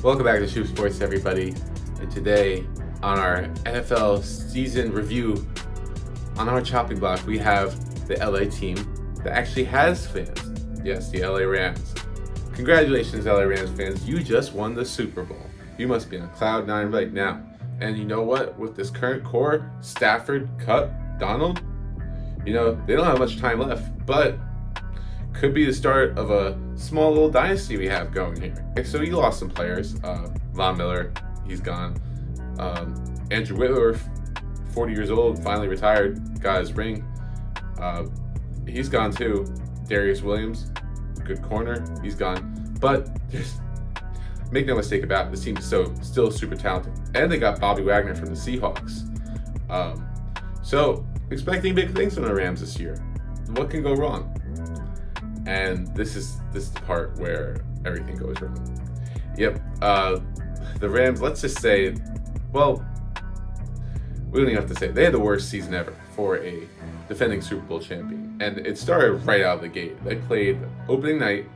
Welcome back to Schup Sports, everybody. And today, on our NFL season review, on our chopping block, we have the LA team that actually has fans. Yes, the LA Rams. Congratulations, LA Rams fans. You just won the Super Bowl. You must be on cloud nine right now. And you know what? With this current core, Stafford, Cup, Donald, they don't have much time left, but could be the start of a small little dynasty we have going here. So you lost some players. Von Miller, he's gone. Andrew Whitworth, 40 years old, finally retired, got his ring. He's gone too. Darius Williams, good corner, he's gone. But make no mistake about it, this team is still super talented. And they got Bobby Wagner from the Seahawks. So expecting big things from the Rams this year. What can go wrong? And this is the part where everything goes wrong. Yep. The Rams, let's just say, well, we don't even have to say it. They had the worst season ever for a defending Super Bowl champion. And it started right out of the gate. They played opening night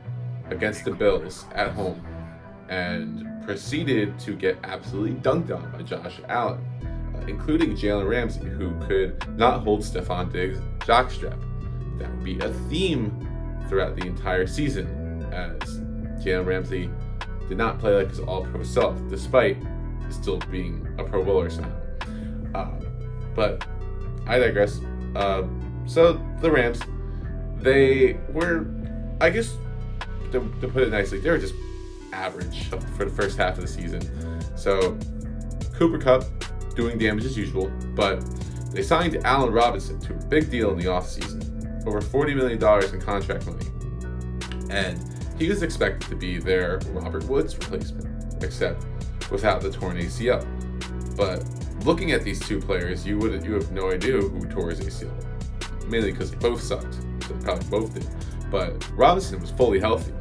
against the Bills at home and proceeded to get absolutely dunked on by Josh Allen, including Jalen Ramsey, who could not hold Stephon Diggs' jockstrap. That would be a theme throughout the entire season, as Jalen Ramsey did not play like his all-pro self, despite still being a Pro Bowler somehow. But I digress. So the Rams, they were, I guess, to put it nicely, they were just average for the first half of the season. So Cooper Kupp doing damage as usual, but they signed Allen Robinson to a big deal in the offseason. Over $40 million in contract money. And he was expected to be their Robert Woods replacement, except without the torn ACL. But looking at these two players, you have no idea who tore his ACL. Mainly because they both sucked. So they probably both did. But Robinson was fully healthy.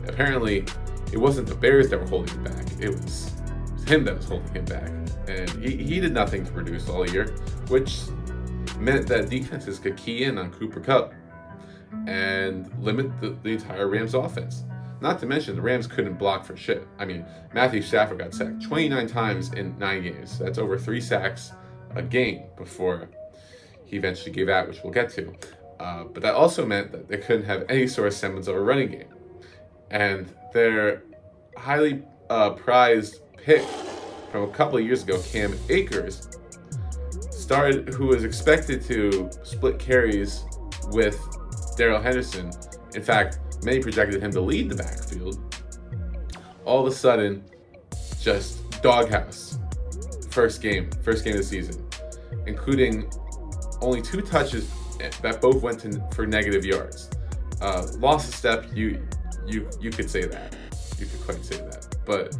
Apparently, it wasn't the Bears that were holding him back. It was him that was holding him back. And he did nothing to produce all year, which meant that defenses could key in on Cooper Kupp and limit the entire Rams offense. Not to mention, the Rams couldn't block for shit. I mean, Matthew Stafford got sacked 29 times in 9 games. That's over 3 sacks a game before he eventually gave out, which we'll get to. But that also meant that they couldn't have any sort of semblance of a running game. And their highly prized pick from a couple of years ago, Cam Akers, who was expected to split carries with Darrell Henderson. In fact, many projected him to lead the backfield. All of a sudden, just doghouse. First game of the season, including only 2 touches that both went for negative yards. Lost a step, you could say that. You could quite say that. But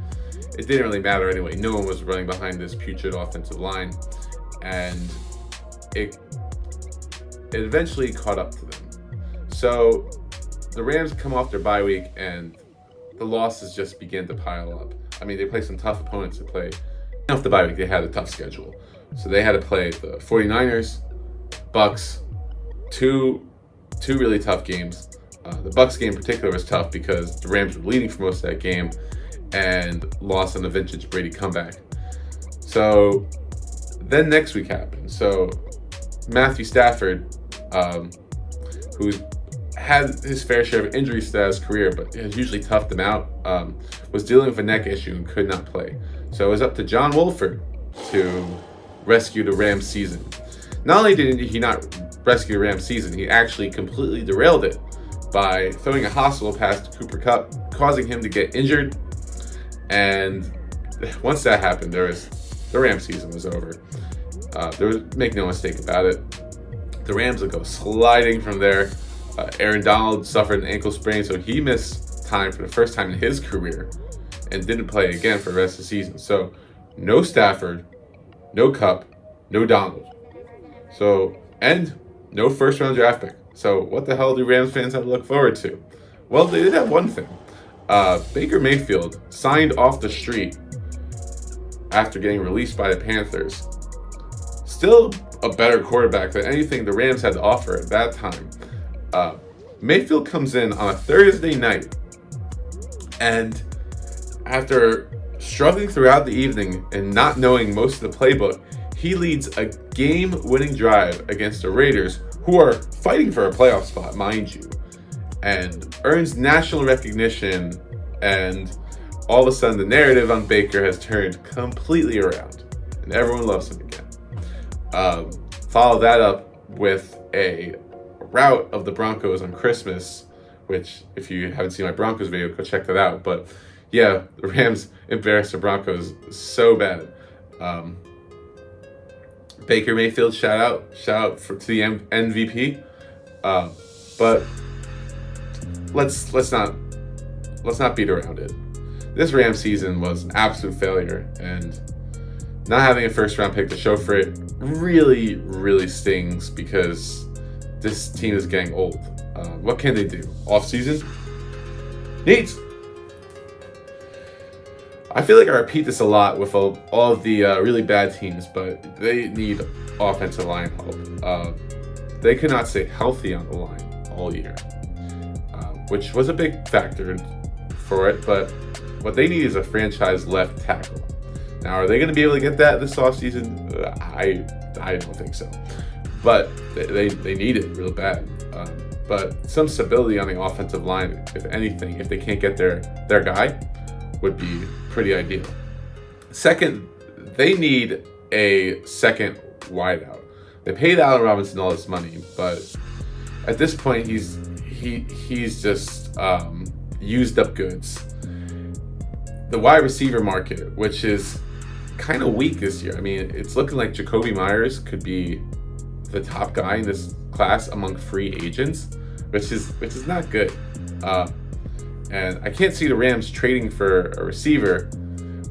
it didn't really matter anyway. No one was running behind this putrid offensive line. And it eventually caught up to them. So the Rams come off their bye week and the losses just began to pile up. I mean, they played some tough opponents to play. Off the bye week, they had a tough schedule. So they had to play the 49ers, Bucks, two really tough games. The Bucks game in particular was tough because the Rams were leading for most of that game and lost on the vintage Brady comeback. So then next week happened. So Matthew Stafford, who's had his fair share of injuries throughout his career, but has usually toughed him out, was dealing with a neck issue and could not play. So it was up to John Wolford to rescue the Rams season. Not only did he not rescue the Rams season, he actually completely derailed it by throwing a hospital pass to Cooper Kupp, causing him to get injured. And once that happened, the Rams season was over. Make no mistake about it. The Rams would go sliding from there. Aaron Donald suffered an ankle sprain, so he missed time for the first time in his career and didn't play again for the rest of the season. So no Stafford, no Kupp, no Donald. And no first-round draft pick. So what the hell do Rams fans have to look forward to? Well, they did have one thing. Baker Mayfield signed off the street after getting released by the Panthers. Still a better quarterback than anything the Rams had to offer at that time. Mayfield comes in on a Thursday night, and after struggling throughout the evening and not knowing most of the playbook, he leads a game-winning drive against the Raiders, who are fighting for a playoff spot, mind you, and earns national recognition, and all of a sudden the narrative on Baker has turned completely around, and everyone loves him again. Follow that up with a rout of the Broncos on Christmas, which, if you haven't seen my Broncos video, go check that out. But yeah, the Rams embarrassed the Broncos so bad. Baker Mayfield, shout out to the MVP. But let's not beat around it. This Rams season was an absolute failure, and not having a first round pick to show for it really, really stings, because this team is getting old. What can they do? Offseason? Neat. I feel like I repeat this a lot with all of the really bad teams, but they need offensive line help. They could not stay healthy on the line all year, which was a big factor for it, but what they need is a franchise left tackle. Now, are they going to be able to get that this offseason? I don't think so. But they need it real bad. But some stability on the offensive line, if anything, if they can't get their guy, would be pretty ideal. Second, they need a second wideout. They paid Allen Robinson all this money, but at this point, he's just used up goods. The wide receiver market, which is kind of weak this year. I mean, it's looking like Jacoby Myers could be the top guy in this class among free agents, which is not good. And I can't see the Rams trading for a receiver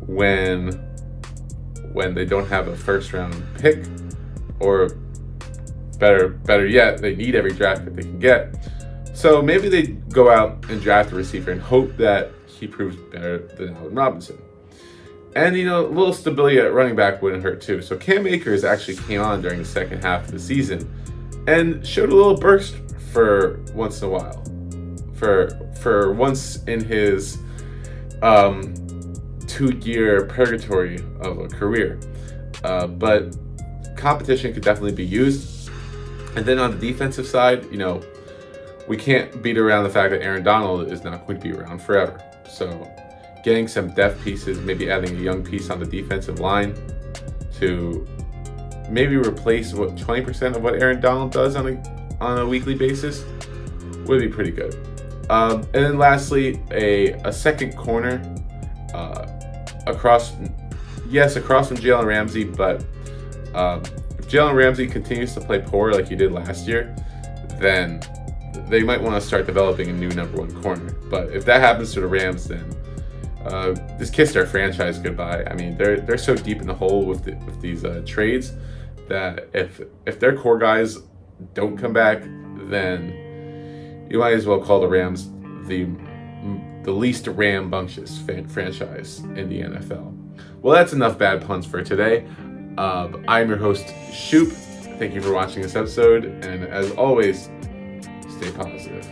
when they don't have a first round pick, or better yet, they need every draft pick they can get. So maybe they go out and draft a receiver and hope that he proves better than Allen Robinson. And, a little stability at running back wouldn't hurt too. So Cam Akers actually came on during the second half of the season and showed a little burst for once in a while. For once in his 2-year purgatory of a career. But competition could definitely be used. And then on the defensive side, we can't beat around the fact that Aaron Donald is not going to be around forever. So getting some depth pieces, maybe adding a young piece on the defensive line to maybe replace 20% of what Aaron Donald does on a weekly basis would be pretty good. And then lastly, a second corner across from Jalen Ramsey, but if Jalen Ramsey continues to play poor like he did last year, then they might want to start developing a new number one corner. But if that happens to the Rams, then just kiss their franchise goodbye. I mean, they're so deep in the hole with these trades that if their core guys don't come back, then you might as well call the Rams the least rambunctious franchise in the NFL. Well, that's enough bad puns for today. I'm your host, Schup. Thank you for watching this episode, and as always, stay positive.